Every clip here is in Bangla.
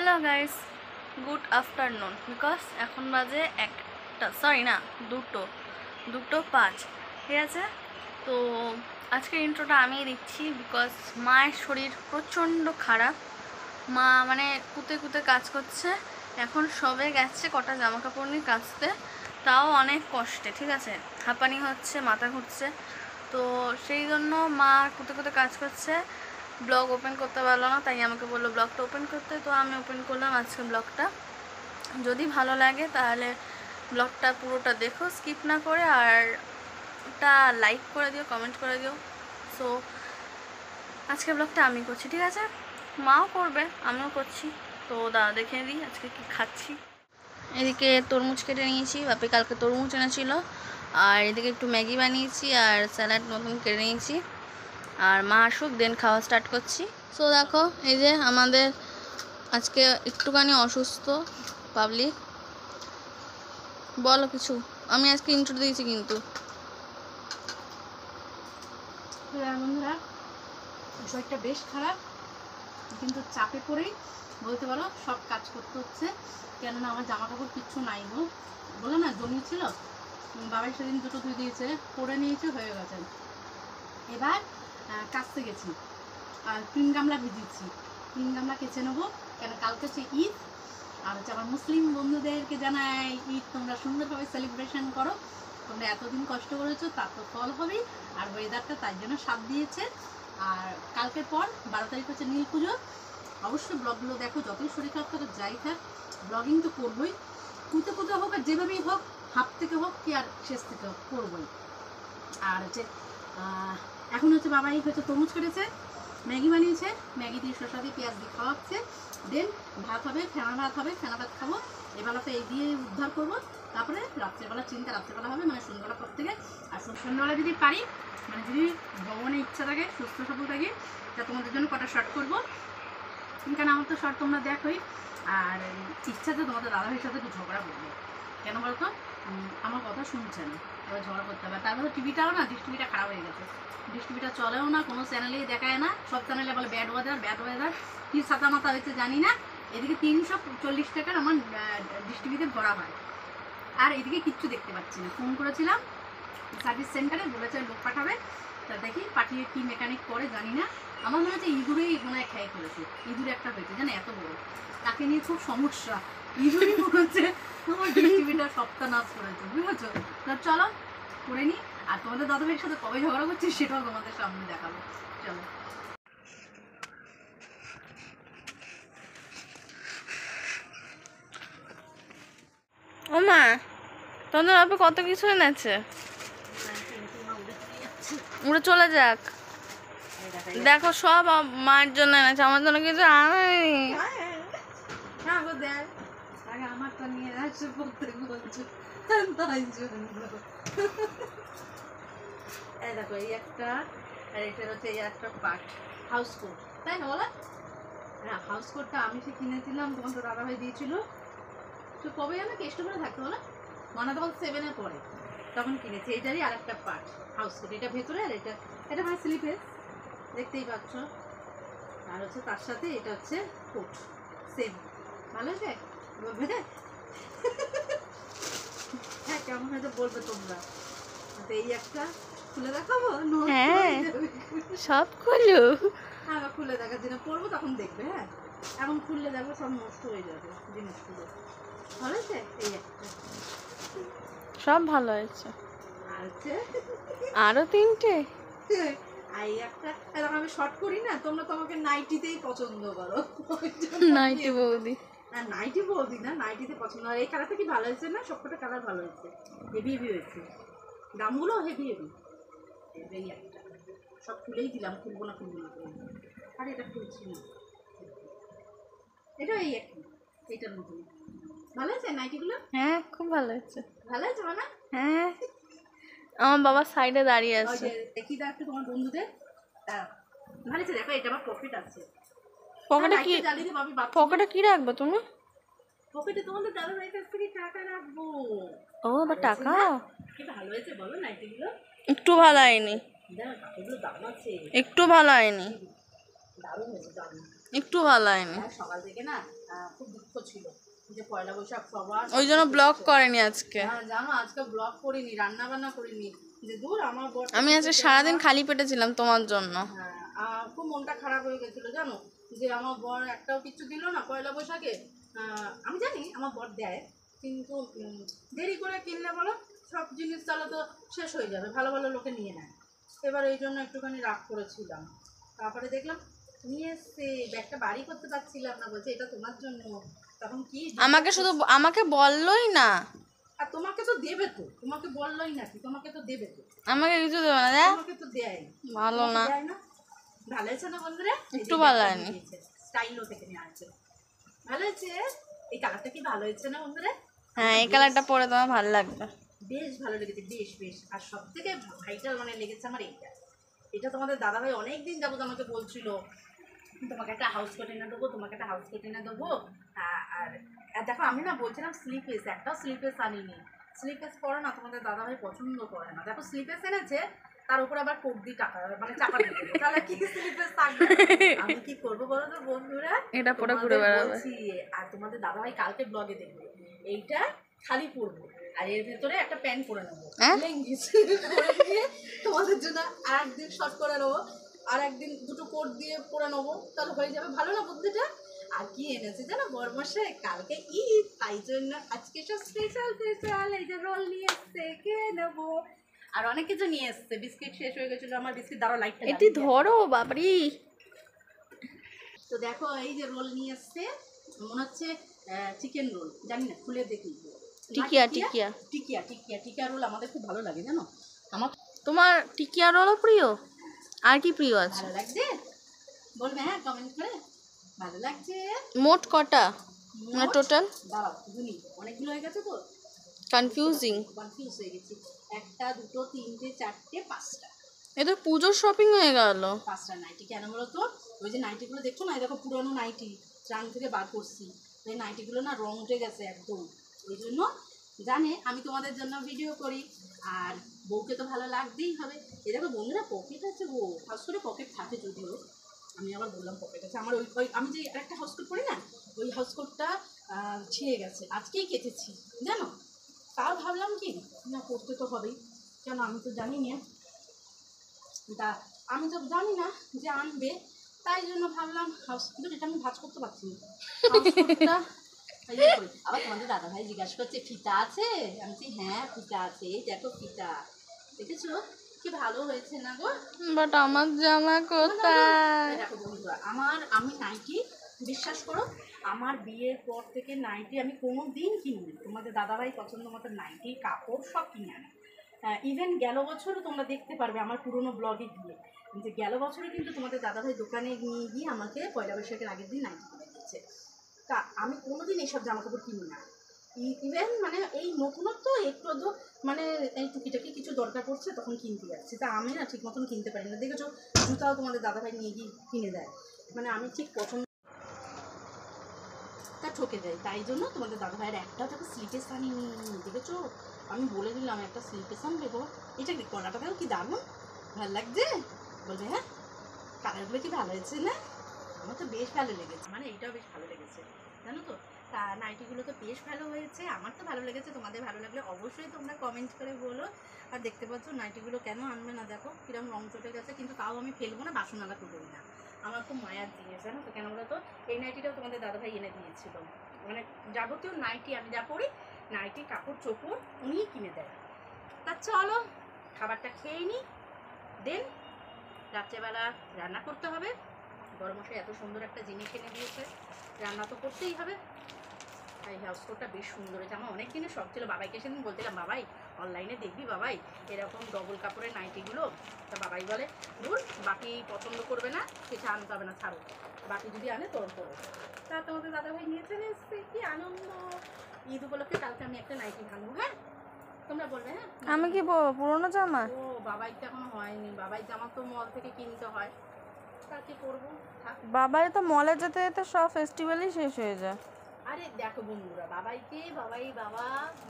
Hello guys, good afternoon. Because এখন বাজে একটা, সরি না, দুটো 5, ঠিক আছে। তো আজকের ইন্ট্রোটা আমিই দিচ্ছি বিকজ মায়ের শরীর প্রচণ্ড খারাপ। মা মানে কুতে কুতে কাজ করছে, এখন সবে গেছে কটা জামা কাপড় নিয়ে কাচতে, তাও অনেক কষ্টে, ঠিক আছে। হাঁপানি হচ্ছে, মাথা ঘুরছে, তো সেই জন্য মা কুতে কুতে কাজ করছে, ব্লগ ওপেন করতে পারলো না, তাই আমাকে বললো ব্লগটা ওপেন করতে। তো আমি ওপেন করলাম আজকে ব্লগটা। যদি ভালো লাগে তাহলে ব্লগটা পুরোটা দেখো, স্কিপ না করে, আর ওটা লাইক করে দিও, কমেন্ট করে দিও। সো আজকে ব্লগটা আমি করছি, ঠিক আছে। মাও করবে, আমিও করছি। তো দাঁড়া দেখে দিই আজকে কি খাচ্ছি। এদিকে তরমুজ কেটে নিয়েছি, বাপি কালকে তরমুজ এনেছিল। আর এদিকে একটু ম্যাগি বানিয়েছি আর স্যালাড মতন কেটে নিয়েছি। আর মা আসুক দেন খাওয়া স্টার্ট করছি। সো দেখো, এই যে আমাদের আজকে একটুখানি অসুস্থ পাবলিক। বলো কিছু, আমি আজকে ইন্ট্রো দিয়েছি কিন্তু। বন্ধুরা, শরীরটা বেশ খারাপ, কিন্তু চাপে পড়েই বলতে পারো সব কাজ করতে হচ্ছে। কেননা আমার জামা কাপড় কিচ্ছু নাই গো, বলো না জমিয়েছিল, বাবাই সেদিন দুটো ধুয়ে দিয়েছে, পরে নিয়েছে, হয়ে গেছে। এবার কাচতে গেছি আর 3 গামলা ভিজিয়েছি, 3 গামলা কেচে নেবো, কেন কালকে হচ্ছে ঈদ। আর হচ্ছে আমার মুসলিম বন্ধুদেরকে জানাই ঈদ তোমরা সুন্দরভাবে সেলিব্রেশন করো, তোমরা এতদিন কষ্ট করেছো তার তো ফল হবেই। আর ওয়েদারটা তাই জন্য সাথ দিয়েছে। আর কালকের পর 12 তারিখ হচ্ছে নীল পুজো। অবশ্যই ব্লগগুলো দেখো, যতই শরীর খারাপ থাকুক যাই থাক, ব্লগিং তো করবোই, কুতে কুতে হোক আর যেভাবেই হোক, হাফ থেকে হোক কি আর শেষ থেকে হোক করবোই। আর হচ্ছে এখন হচ্ছে বাবাই হচ্ছে তরমুজ কেটেছে, ম্যাগি বানিয়েছে, ম্যাগি দিয়ে শসা দিয়ে পেঁয়াজ দিয়ে খাওয়াচ্ছে। দেন ভাত হবে, ফেনা ভাত হবে, ফেনা ভাত খাবো। এবেলা তো এই দিয়ে উদ্ধার করবো, তারপরে রাত্রেবেলা চিন্তা, রাত্রেবেলা হবে মানে সন্ধ্যাবেলা পর থেকে। আর সন্ধ্যাবেলা যদি পারি, মানে যদি ভগবানের ইচ্ছা থাকে, সুস্থ সফল থাকে, তা তোমাদের জন্য কটা শর্ট করবো। কারণ আমার তো শর্ট তোমরা দেখোই। আর ইচ্ছাতে তোমাদের দাদাভাইয়ের সাথে একটু ঝগড়া করবো, কেন বলতো আমার কথা শুনছে না, এবার ঝগড়া করতে হবে। তারপরে টিভিটাও না, ডিশ টিভিটা খারাপ হয়ে গেছে, ডিশ টিভিটা চলেও না, কোনো চ্যানেলেই দেখায় না, সব চ্যানেলে বলে ব্যাড ওয়েদার, কী ছাতা মাথা হয়েছে জানি না। এদিকে 340 টাকার আমার ডিশ টিভিতে ভরা হয়, আর এদিকে কিচ্ছু দেখতে পাচ্ছি না। ফোন করেছিলাম সার্ভিস সেন্টারে, বলেছে লোক পাঠাবে, তা দেখি পাঠিয়ে কি মেকানিক করে জানি না। আমার মনে হচ্ছে ইঁদুরেই মনে হয় খেয়ে ফেলেছে, ইঁদুর একটা হয়েছে জানো এত বড়, তাকে নিয়ে খুব সমস্যা। ইঁদুরই মনে হচ্ছে আমার ডিশ টিভিটা সপ্তাহনাশ করেছে, বুঝেছো। তা চলো করে নিই, আর তোমাদের দাদাভাইয়ের সাথে কবে ঝগড়া করছি সেটাও তোমাদের সামনে দেখাবো, চলো। ও মা, তোমাদের বাপে কত কিছু এনেছে, উড়ে চলে যাক। দেখো সব মায়ের জন্য এনেছে, আমার জন্য কিছু আনায়নি। আমার তো নিয়ে আসছে প্রত্যেক বছর, তাই জন্য। এই দেখো এই একটা, আর এটা হচ্ছে এই একটা পার্ট হাউস কোট, তাই না বলা? হ্যাঁ, হাউস কোটটা আমি সে কিনেছিলাম, তোমার তো দাদাভাই দিয়েছিল। তো কবে জানো কেষ্ট করে থাকতে বলো, মানে তখন 7-এ পড়ে, তখন কিনেছি। এইটারই আর একটা পার্ট হাউস কোট, এটা ভেতরে, আর এটা মানে স্লিপেস, দেখতেই পাচ্ছ। আর হচ্ছে তার সাথে এটা হচ্ছে কোট, সেম। ভালো আছে বলবে? হ্যাঁ, কেমন হয়তো বলবে তোমরা। এই একটা খুলে দেখাবো, হ্যাঁ সব খুলো। হ্যাঁ খুলে দেখাচ্ছি না, পড়বো তখন দেখবে। হ্যাঁ, এখন খুললে দেখো সব নষ্ট হয়ে যাবে জিনিসগুলো। ভালো আছে এই একটা, সব ভালো হয়েছে, আর হচ্ছে আরো 3টে। আর এই একটা, এখন আমি শর্ট করি না, তোমরা তোমাকে নাইটিতেই পছন্দ করো, নাইটি বৌদি। না নাইটি বলদি না, নাইটিতে পছন্দ। আর এই কালারটা কি ভালো হয়েছে না, সবকটা কালার ভালো হয়েছে, হেভি হয়েছে, দামগুলো হেভি। এই একটা সব খুলেই দিলাম, খুলবো না। আর এটা খুলছি না, এটা এই একই, এইটার মতন। ভালো আছে নাইটিগুলো? হ্যাঁ খুব ভালো হয়েছে। ভালো আছে মানে? হ্যাঁ, আমার বাবা সাইডে দাঁড়িয়ে আছে। দেখি দাও একটু তোমার বন্ধুদের। ভালো আছে, দেখো এটা আমার পকেট আছে। পকেটে কি, পকেটে কি রাখবে তুমি? পকেটে তোমাদের দাদা ভাইয়ের কাছ থেকে টাকা রাখবো। ও বা টাকা। কি ভালো হয়েছে বলো নাইটিগুলো? একটু ভালো হয়নি, দাও কাপড়গুলো দাম আছে, একটু ভালো হয়নি। দারুণ হয়েছে, দারুণ। একটু ভালো হয়নি, সকাল থেকে না খুব দুঃখ ছিল যে পয়লা বৈশাখ সবার, ওই জন্য ব্লগ করেনি আজকে। হ্যাঁ জানো আজকে ব্লগ করিনি, রান্না বান্না করিনি, যে দূর আমার বর। আমি আজকে সারাদিন খালি পেটে ছিলাম তোমার জন্য। হ্যাঁ খুব মনটা খারাপ হয়ে গেছিল জানো, যে আমার বর একটাও কিছু দিল না পয়লা বৈশাখে। আমি জানি আমার বর দেয়, কিন্তু দেরি করে কিনলে বলো সব জিনিস তাহলে তো শেষ হয়ে যাবে, ভালো ভালো লোকে নিয়ে নেয়। এবার এই জন্য একটুখানি রাগ করেছিলাম। তারপরে দেখলাম নিয়ে এসছে, ব্যাগটা বাড়ি করতে পারছিলাম না, বলছে এটা তোমার জন্য। তখন কি আমাকে শুধু আমাকে বললোই না, আর তোমাকে তো দেবে তো, তোমাকে বললোই না কি, তোমাকে তো দেবে তো, আমাকে কিছু দেবে না। দেখ তোমাকে তো দেয় ভালো না, ভালো হয়েছে না বন্ধুরা? একটু ভালো হয়নি। স্টাইলও থেকে নিয়ে আসছে, ভালো হয়েছে। এই কালারটা কি ভালো হয়েছে না বন্ধুরা? হ্যাঁ এই কালারটা পরে তোমার ভালো লাগবে, বেশ ভালো লেগেছে, বেশ বেশ। আর সব থেকে ভাইটাল মানে লেগেছে আমার এইটা। এটা তোমাদের দাদাভাই অনেকদিন যাবত আমাকে বলছিল তোমাকে একটা হাউস কোট এনে দেবো, তোমাকে একটা হাউস কোট এনে দেবো। আর দেখো আমি না বলছিলাম স্লিপেস, একটাও স্লিপেস আনিনি। স্লিপেস পরে না তোমাদের দাদাভাই পছন্দ করে না। দেখো স্লিপেস এনেছে, তার উপর আবার কোট দিয়ে টাকা মানে চাপা দিয়ে দেবো, তাহলে কি স্লিপেস থাকবে? আমি কি করবো বলো তো বন্ধুরা, এটা পরে ঘুরে বেড়াবে। আর তোমাদের দাদাভাই কালকে ব্লগে দেখবে এইটা খালি পরবো, আর এর ভেতরে একটা প্যান্ট পরে নেবো, লেঙ্গিস পরে নিয়ে তোমাদের জন্য আর একদিন শর্ট করে নেবো, আর একদিন দুটো কোট দিয়ে পরে নেবো, তাহলে হয়ে যাবে। ভালো না বুদ্ধিটা? আর কি এনেছে জানো বরমশাই, কালকে ঈদ, তাই জন্য আজকে সব স্পেশাল স্পেশাল এই যে রোল নিয়ে এসছে, খেয়ে নেবো। আর অনেক কিছু নিয়ে এসছে, বিস্কিট শেষ হয়ে গেছিলো আমার, বিস্কিট দাঁড়ো লাইটটা এটি ধরো বাবারি। তো দেখো এই যে রোল নিয়ে এসছে, মনে হচ্ছে চিকেন রোল, জানি না খুলে দেখি। টিকিয়া টিকিয়া টিকিয়া টিকিয়া টিকিয়া রোল আমাদের খুব ভালো লাগে জানো। আমার তোমার টিকিয়া রোলও প্রিয়? আর কি প্রিয় আছে? ভালো লাগছে বলবে, হ্যাঁ কমেন্ট করে। ভালো লাগছে। মোট কটা না টোটাল? দাঁড়াও শুনি, অনেকগুলো হয়ে গেছে তো কনফিউজ হয়ে গেছি। একটা দুটো তিনটে চারটে পাঁচটা, এ তো পুজোর শপিং হয়ে গেল। পাঁচটা নাইটি। কেন বলো তো, ওই যে নাইটিগুলো দেখছো না, দেখো পুরোনো নাইটি ট্রাঙ্ক থেকে বার করছি, এই নাইটিগুলো না রং উঠে গেছে একদম। ওই জন্য জানে আমি তোমাদের জন্য ভিডিও করি, আর বউকে তো ভালো লাগতেই হবে। এ দেখো বন্ধুরা পকেট আছে, ও ফার্স্ট করে পকেট থাকে যদিও, আমি আবার বললাম পকেট আছে। আমার ওই আমি যে একটা হাউস কোট পরি না, ওই হাউস কোটটা ছিঁড়ে গেছে, আজকেই কেটেছি জানো। তাও ভাবলাম কি না করতে তো হবেই, কেন আমি তো জানি না, তা আমি তো জানি না যে আনবে, তাই জন্য ভাবলাম হাউস কোট, এটা আমি ভাজ করতে পারছি না হাউস কোটটা। আবার তোমাদের দাদাভাই জিজ্ঞাসা করছে ফিতা আছে, আমি বলছি হ্যাঁ ফিতা আছে, এই দেখো ফিতা, দেখেছো কি ভালো হয়েছে না গো। বাট আমার জামা কোথায়? দেখো বন্ধুরা আমি নাইটি, বিশ্বাস করো আমার বিয়ের পর থেকে নাইটি আমি কোনো দিন কিনিনি। তোমাদের দাদাভাই পছন্দ মতো নাইটি কাপড় সব কিনে আনে। ইভেন গেল বছরও তোমরা দেখতে পারবে আমার পুরোনো ব্লগে গিয়ে, যে গেল বছরও কিন্তু তোমাদের দাদাভাই দোকানে নিয়ে গিয়ে আমাকে পয়লা বৈশাখের আগের দিন নাইটি কিনে দিয়েছে। তা আমি কোনোদিন এইসব জামাকাপড় কিনি না। ইভেন মানে এই নতুনত্ব একটু মানে এই টুকিটাকি কিছু দরকার পড়ছে তখন কিনতে যাচ্ছি, তা আমি না ঠিক মতন কিনতে পারি না। দেখেছো জুতাও তোমাদের দাদাভাই নিয়ে গিয়ে কিনে দেয়, মানে আমি ঠিক পছন্দ তা ঠকে দেয়। তাই জন্য তোমাদের দাদাভাইয়ের একটাও দেখো স্লিপেস আনিনি, দেখেছো আমি বলে দিলাম একটা স্লিপেস আনবে গো। এটা কি কলাটা দেখো কি দারুণ, ভালো লাগছে বলবে, হ্যাঁ কালারগুলো কি ভালো হয়েছে না? আমার তো বেশ ভালো লেগেছে, মানে এইটাও বেশ ভালো লেগেছে জানো তো। তা নাইটিগুলো তো বেশ ভালো হয়েছে, আমার তো ভালো লেগেছে, তোমাদের ভালো লাগলে অবশ্যই তোমরা কমেন্ট করে বলো। আর দেখতে পাচ্ছ নাইটিগুলো কেন আনবে না, দেখো কিরম রং চটে গেছে, কিন্তু তাও আমি ফেলবো না, বাসনালা করবোই না। আমার খুব মায়ার জিনিস জানো তো, কেন বলো তো এই নাইটিটাও তোমাদের দাদাভাই এনে দিয়েছিল, মানে যাবতীয় নাইটি আমি যা পরি, নাইটি কাপড় চোপড় উনিই কিনে দেয়। তা চলো খাবারটা খেয়ে নিই, দেন রাত্রেবেলা রান্না করতে হবে। বড়মশাই এত সুন্দর একটা জিনিস এনে দিয়েছে, রান্না তো করতেই হবে। এই হাউস কোটটা বেশ সুন্দর হয়েছে, আমার অনেক দিনের শখ ছিল। বাবাইকে সেদিন বলছিলাম, বাবাই অনলাইনে দেখবি বাবাই এরকম ডবল কাপড়ের নাইটিগুলো। তা বাবাই বলে ধুর বাকি পছন্দ করবে না, সেটা আনতে হবে না, ছাড়ো বাকি যদি আনে তোর করো। তা তোমাদের দাদাভাই নিয়ে চলে এসছে, কি আনন্দ। ঈদ উপলক্ষে কালকে আমি একটা নাইটি ভাঙবো, হ্যাঁ তোমরা বলবে। হ্যাঁ আমি কি পুরোনো জামা? ও বাবাই তো এখনো হয়নি, বাবাই জামা তো মল থেকে কিনতে হয়, তা কি করবো থাক। বাবাই তো মলে যেতে যেতে সব ফেস্টিভ্যালই শেষ হয়ে যায়। আরে দেখো বন্ধুরা, বাবা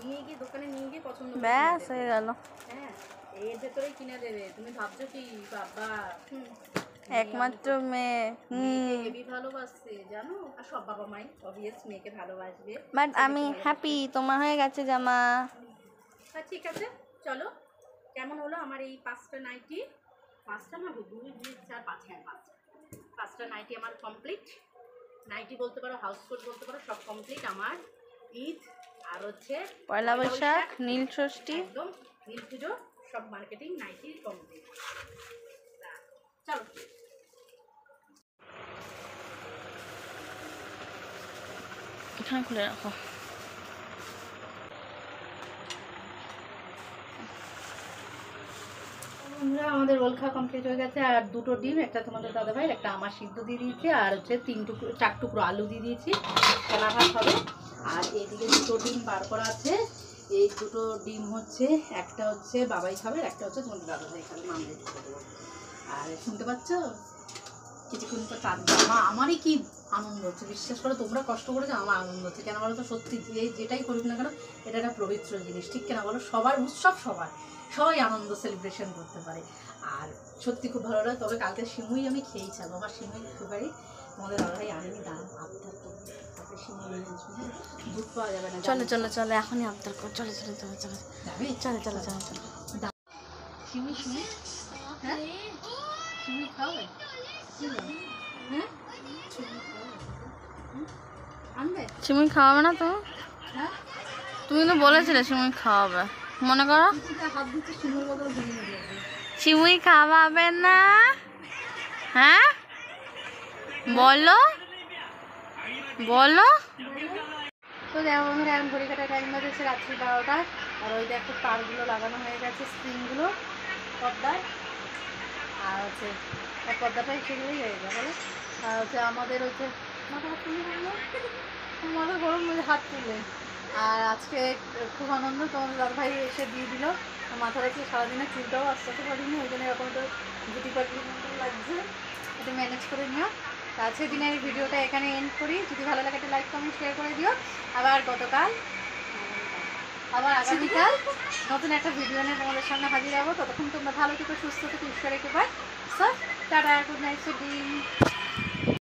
নিয়ে গিয়ে দোকানে নিয়ে গিয়ে পছন্দ করে ব্যাস কিনে হয়ে দেবে। গেল। হ্যাঁ এর ভেতরেই কিনে দেবে, তুমি ভাবছো কি বাবা। একমাত্র মেয়ে। হেভি ভালোবাসছে জানো, আর সব বাবা মাই অবভিয়াস মেয়েকে ভালোবাসবে। বাট আমি হ্যাপি, তোমার হয়ে গেছে জামা। ঠিক আছে, চলো কেমন হলো আমার এই 5টা নাইটি, 5টা না 2 2 4 5, হ্যাঁ 5টা নাইটি আমার কমপ্লিট। নাইটি বলতে পারো, হাউস কোট বলতে পারো, সব কমপ্লিট আমার। ঈদ আর হচ্ছে পয়লা বৈশাখ, নীল ষষ্ঠী, একদম নীল পুজো, সব মার্কেটিং নাইটি কমপ্লিট। চলো এখানে খুলে রাখো। আমাদের রোল খাওয়া কমপ্লিট হয়ে গেছে। আর 2টো ডিম, একটা তোমাদের দাদা ভাই, একটা আমার সিদ্ধ দিয়ে দিয়েছি, আর হচ্ছে 4 টুকরো আলু দিয়ে দিয়েছি, খেলা ভাত হবে। আর এইদিকে 2টো ডিম বার করা আছে। এই 2টো ডিম হচ্ছে, একটা হচ্ছে বাবাই খাবে, একটা হচ্ছে তোমাদের দাদা ভাই খাবে, মামলে দিয়ে দেবো। আর শুনতে পাচ্ছ কিছুক্ষণ পর চাঁদ, আমারই কি আনন্দ হচ্ছে, বিশ্বাস করো তোমরা কষ্ট করেছো, আমার আনন্দ হচ্ছে। কেন বলো তো, সত্যি যেটাই করুক না কেন এটা একটা পবিত্র জিনিস, ঠিক কেন বলো? সবার উৎসব, সবাই আনন্দ সেলিব্রেশন করতে পারে। আর সত্যি খুব ভালো লাগে। তবে কালকে সিমুই আমি খেয়েই ছাড়বো, আমার সিমুই ফেভারিট। তোমাদের দাদাভাই আনেনি, দাঁড়ান আবদার করতে, তারপরে সিমুই নিয়ে আসবে, হ্যাঁ দুধ পাওয়া যাবে না। চলো চলো চলো, এখনই আবদার কর, চলো চলো চলো চলো যাবে, চলো চলো চলো চলো। সিমুই হ্যাঁ সিমুই খাওয়াবে, হ্যাঁ আনবে, সিমুই খাওয়াবে না তো? হ্যাঁ তুমি তো বলেছিলে সিমুই খাওয়াবে, মনে করো। হাত দিচ্ছে সিমুর বদল ভেঙে দিয়েছে। সিমুই খাওয়াবে না? হ্যাঁ বলো বলো। তো দেখো বন্ধুরা, এখন ঘড়ি কাটার টাইম বাজেছে রাত্রি 12টা। আর ওই দেখো তারগুলো লাগানো হয়ে গেছে, স্ক্রিনগুলো পর্দায়। আর হচ্ছে পর্দাটাই সেগুলোই হয়ে যায় বলো। আর হচ্ছে আমাদের হচ্ছে মাথা তুলে মাথা গরম হয়ে হাত তুলে। আর আজকে খুব আনন্দ, তোমাদের দাদাভাই এসে দিয়ে দিল মাথা রেখে। সারাদিনে চুলটাও আস্তে আস্তে পারিনি, ওই জন্য এরকম তো গুটি পাটির মতো লাগছে, একটু ম্যানেজ করে নিও। তো আজকের দিনের এই ভিডিওটা এখানে এন্ড করি। যদি ভালো লাগে একটা লাইক কমেন্ট শেয়ার করে দিও। আবার আগামীকাল নতুন একটা ভিডিও নিয়ে তোমাদের সামনে হাজির হবো। ততক্ষণ তোমরা ভালো থেকো, সুস্থ থেকো, ঈশ্বরের কৃপায়। So tata, good night, sweet dream.